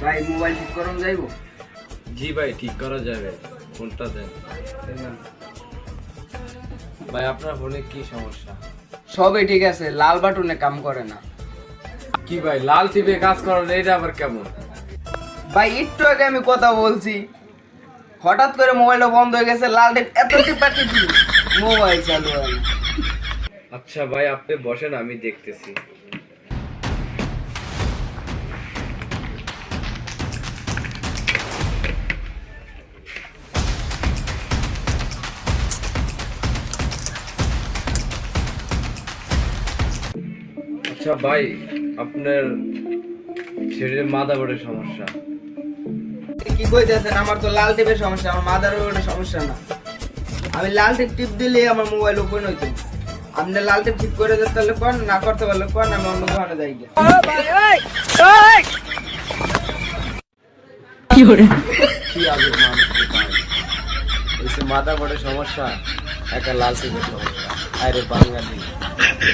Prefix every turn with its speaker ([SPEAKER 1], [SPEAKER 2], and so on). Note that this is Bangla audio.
[SPEAKER 1] ভাই মোবাইল ঠিক করুন যাইবো?
[SPEAKER 2] জি ভাই, ঠিক করা যাবে। ফোনটা দেন ভাই। আপনার ফোনে কি সমস্যা?
[SPEAKER 1] সবই ঠিক আছে, লাল বাটনে কাম করে না।
[SPEAKER 2] কি ভাই, লাল টিপে কাজ করেন, এটা আবার কেমন?
[SPEAKER 1] ভাই একটু আগে আমি কথা বলছি, হঠাৎ করে মোবাইলটা বন্ধ হয়ে গেছে, লাল টিপ এত টিপা টিপি মোবাইল চালু হয় না।
[SPEAKER 2] আচ্ছা ভাই, আপনি বসেন, আমি দেখতেছি। আচ্ছা ভাই, আপনার শরীরে মাদাবোর্ডের সমস্যা।
[SPEAKER 1] কি কইতেছেন? আমার তো লাল টিপের সমস্যা, আমার মাদারবোর্ডের সমস্যা না। আমি লাল টিপ টিপ দিলে আমার মোবাইল ওপেন হইতো। আপনি লাল টিপ ঠিক করে দিতে তাহলে কোন, না করতে পারলে কোন, আমি অন্য দোকানে যাই গিয়ে।
[SPEAKER 2] কি আগে মানুষ মাদাবোর্ডের সমস্যা, একটা লাল টিপের সমস্যা। আরে বাঙালি।